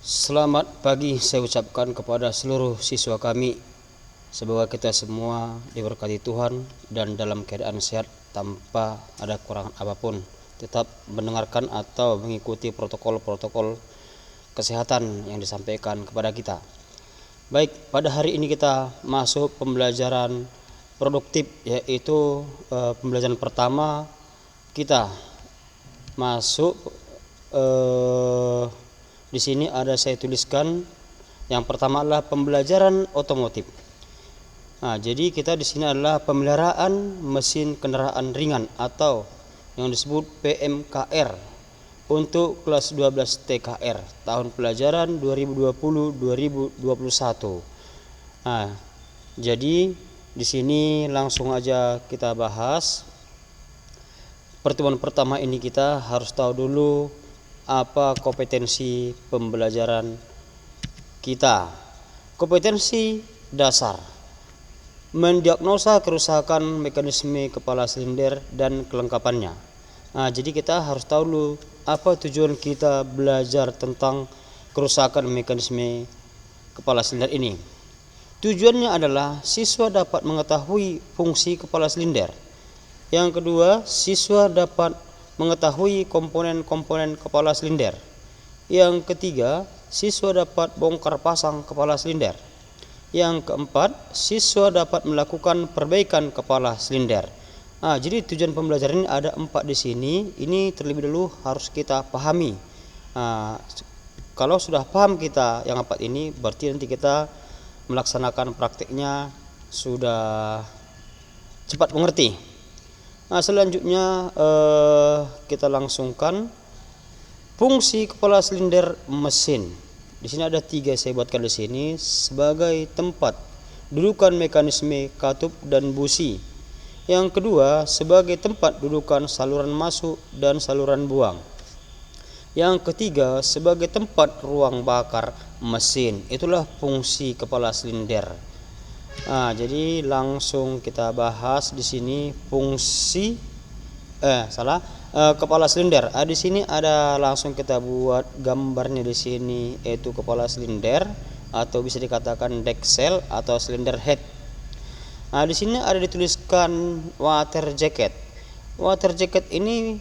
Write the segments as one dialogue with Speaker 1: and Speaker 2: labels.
Speaker 1: Selamat pagi saya ucapkan kepada seluruh siswa kami. Semoga kita semua diberkati Tuhan dan dalam keadaan sehat tanpa ada kekurangan apapun. Tetap mendengarkan atau mengikuti protokol-protokol kesehatan yang disampaikan kepada kita. Baik, pada hari ini kita masuk pembelajaran produktif, yaitu pembelajaran pertama kita masuk di sini ada saya tuliskan yang pertama adalah pembelajaran otomotif. Nah, jadi kita di sini adalah pemeliharaan mesin kendaraan ringan atau yang disebut PMKR untuk kelas 12 TKR tahun pelajaran 2020-2021. Nah, jadi di sini langsung aja kita bahas. Pertemuan pertama ini kita harus tahu dulu apa kompetensi pembelajaran kita. Kompetensi dasar: mendiagnosa kerusakan mekanisme kepala silinder dan kelengkapannya. Nah, jadi kita harus tahu dulu apa tujuan kita belajar tentang kerusakan mekanisme kepala silinder ini. Tujuannya adalah siswa dapat mengetahui fungsi kepala silinder. Yang kedua, siswa dapat mengetahui komponen-komponen kepala silinder. Yang ketiga, siswa dapat bongkar pasang kepala silinder. Yang keempat, siswa dapat melakukan perbaikan kepala silinder. Nah, jadi tujuan pembelajaran ini ada 4 di sini. Ini terlebih dulu harus kita pahami. Nah, kalau sudah paham kita yang 4 ini, berarti nanti kita melaksanakan prakteknya sudah cepat mengerti. Nah, selanjutnya kita langsungkan fungsi kepala silinder mesin. Di sini ada 3 saya buatkan di sini sebagai tempat dudukan mekanisme katup dan busi. Yang kedua, sebagai tempat dudukan saluran masuk dan saluran buang. Yang ketiga, sebagai tempat ruang bakar mesin. Itulah fungsi kepala silinder. Nah, jadi langsung kita bahas di sini fungsi kepala silinder. Di sini ada langsung kita buat gambarnya di sini, yaitu kepala silinder atau bisa dikatakan decksel atau cylinder head. Nah, di sini ada dituliskan water jacket. Water jacket ini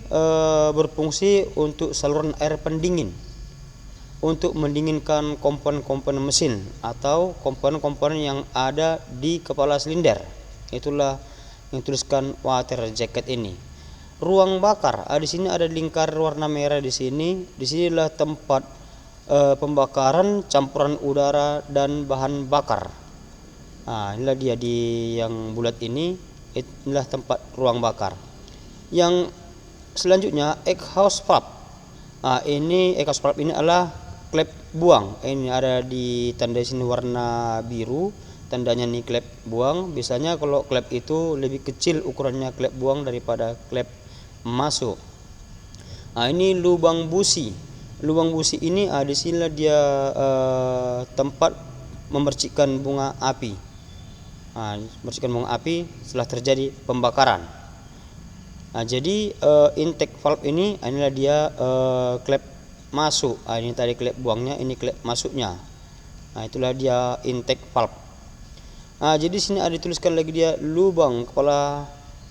Speaker 1: berfungsi untuk saluran air pendingin, untuk mendinginkan komponen-komponen mesin atau komponen-komponen yang ada di kepala silinder. Itulah yang tuliskan water jacket ini. Ruang bakar. Di sini ada lingkar warna merah di sini. Di sinilah tempat pembakaran campuran udara dan bahan bakar. Nah, inilah dia di yang bulat ini. Inilah tempat ruang bakar. Yang selanjutnya exhaust valve. Ini exhaust valve ini adalah klep buang. Ini ada di tanda sini warna biru, tandanya nih klep buang. Biasanya kalau klep itu lebih kecil ukurannya klep buang daripada klep masuk. Ini lubang busi. Lubang busi ini di sini dia tempat memercikkan bunga api. Memercikkan bunga api setelah terjadi pembakaran. Jadi intake valve ini inilah dia klep masuk. Ini tadi klep buangnya, ini klep masuknya. Itulah dia intake valve. Jadi sini ada dituliskan lagi dia lubang kepala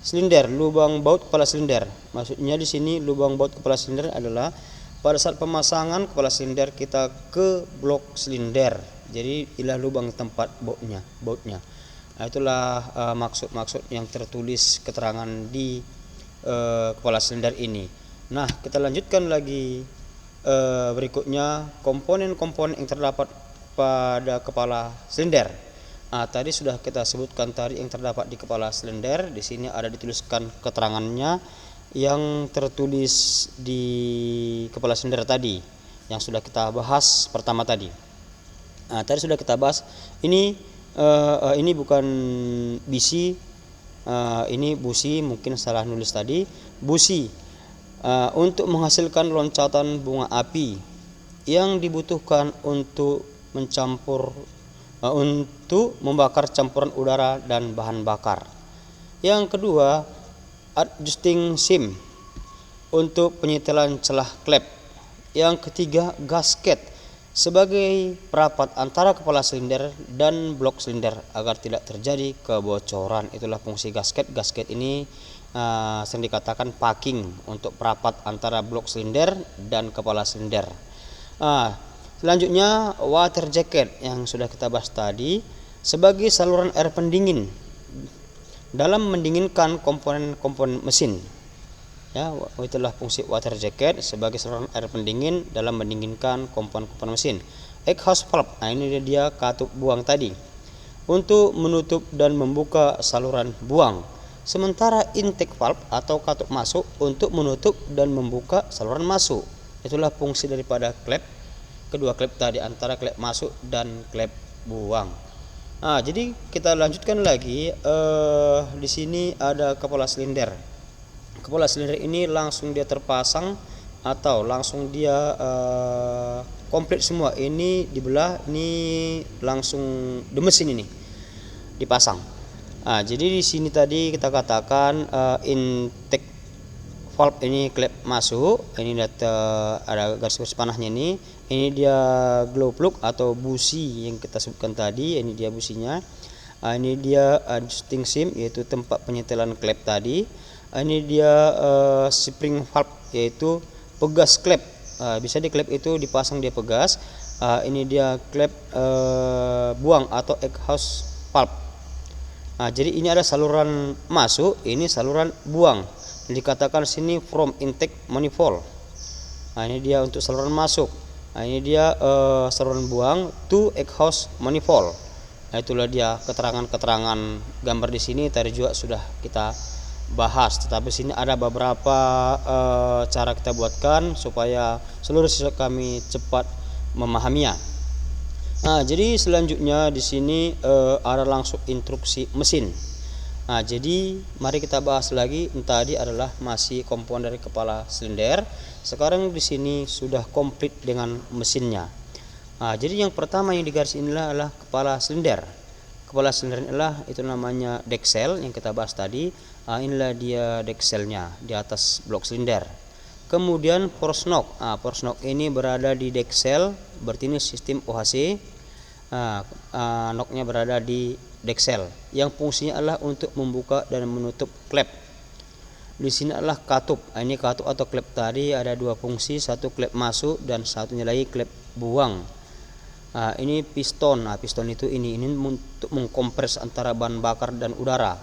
Speaker 1: silinder, lubang baut kepala silinder. Maksudnya di sini lubang baut kepala silinder adalah pada saat pemasangan kepala silinder kita ke blok silinder. Jadi inilah lubang tempat bautnya. Itulah maksud-maksud yang tertulis keterangan di kepala silinder ini. Nah, kita lanjutkan lagi. Berikutnya komponen-komponen yang terdapat pada kepala silinder. Tadi sudah kita sebutkan tadi yang terdapat di kepala silinder. Di sini ada dituliskan keterangannya yang tertulis di kepala silinder tadi yang sudah kita bahas pertama tadi. Tadi sudah kita bahas ini bukan bisi, ini busi, mungkin salah nulis tadi. Busi untuk menghasilkan loncatan bunga api yang dibutuhkan untuk untuk membakar campuran udara dan bahan bakar. Yang kedua, adjusting seam untuk penyetelan celah klep. Yang ketiga, gasket sebagai perapat antara kepala silinder dan blok silinder agar tidak terjadi kebocoran. Itulah fungsi gasket. Gasket ini sering dikatakan packing untuk perapat antara blok silinder dan kepala silinder. Selanjutnya water jacket yang sudah kita bahas tadi sebagai saluran air pendingin dalam mendinginkan komponen-komponen mesin. Ya, itulah fungsi water jacket sebagai saluran air pendingin dalam mendinginkan komponen-komponen mesin. Exhaust valve, ini dia katup buang tadi, untuk menutup dan membuka saluran buang. Sementara intake valve atau katup masuk untuk menutup dan membuka saluran masuk. Itulah fungsi daripada klep, kedua klep tadi antara klep masuk dan klep buang. Jadi kita lanjutkan lagi. Di sini ada kepala silinder. Kepala silinder ini langsung dia terpasang atau langsung dia komplit semua. Ini dibelah, ini langsung di mesin ini dipasang. Jadi di sini tadi kita katakan intake valve ini klep masuk. Ini ada garis panahnya ini. Ini dia glow plug atau busi yang kita sebutkan tadi. Ini dia businya. Ini dia adjusting seam, yaitu tempat penyetelan klep tadi. Ini dia spring valve, yaitu pegas klep. Bisa di klep itu dipasang dia pegas. Ini dia klep buang atau exhaust valve. Jadi ini ada saluran masuk, ini saluran buang. Dikatakan sini from intake manifold. Ini dia untuk saluran masuk. Ini dia saluran buang to exhaust manifold. Itulah dia keterangan-keterangan gambar di sini tadi juga sudah kita bahas, tetapi sini ada beberapa cara kita buatkan supaya seluruh siswa kami cepat memahaminya. Jadi selanjutnya di sini ada langsung instruksi mesin. Jadi mari kita bahas lagi. Tadi adalah masih komponen dari kepala silinder. Sekarang di sini sudah komplit dengan mesinnya. Jadi yang pertama yang digaris inilah adalah kepala silinder. Kepala silinder inilah itu namanya decksel yang kita bahas tadi. Inilah dia deckselnya di atas blok silinder. Kemudian force knock. Force knock ini berada di decksel, berarti ini sistem OHC. Knocknya berada di decksel yang fungsinya adalah untuk membuka dan menutup klep. Di sini adalah katup. Ini katup atau klep tadi ada dua fungsi, satu klep masuk dan satunya lagi klep buang. Ini piston. Piston itu ini untuk mengkompres antara bahan bakar dan udara.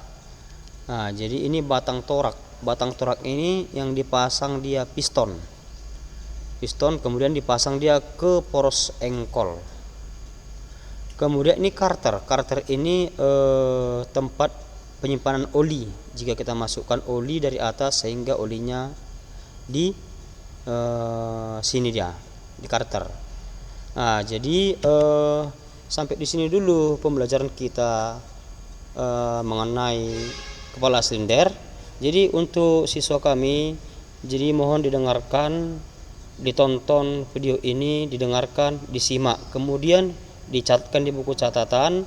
Speaker 1: Jadi ini batang torak. Batang torak ini yang dipasang dia piston. Kemudian dipasang dia ke poros engkol. Kemudian ini karter. Karter ini tempat penyimpanan oli. Jika kita masukkan oli dari atas sehingga olinya di sini dia di karter. Jadi sampai di sini dulu pembelajaran kita mengenai kepala silinder. Jadi untuk siswa kami, jadi mohon didengarkan, ditonton video ini, didengarkan, disimak, kemudian dicatatkan di buku catatan.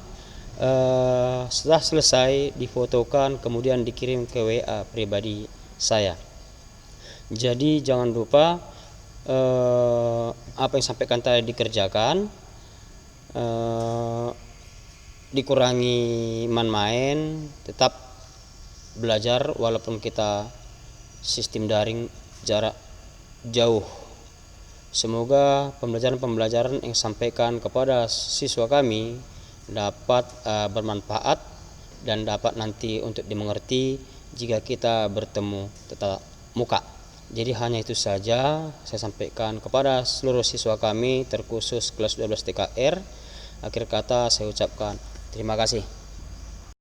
Speaker 1: Setelah selesai difotokan, kemudian dikirim ke WA pribadi saya. Jadi jangan lupa apa yang sampaikan tadi dikerjakan, dikurangi main-main, tetap belajar walaupun kita sistem daring jarak jauh. Semoga pembelajaran-pembelajaran yang disampaikan kepada siswa kami dapat bermanfaat dan dapat nanti untuk dimengerti jika kita bertemu tatap muka. Jadi hanya itu saja saya sampaikan kepada seluruh siswa kami terkhusus kelas 12 TKR. Akhir kata saya ucapkan terima kasih.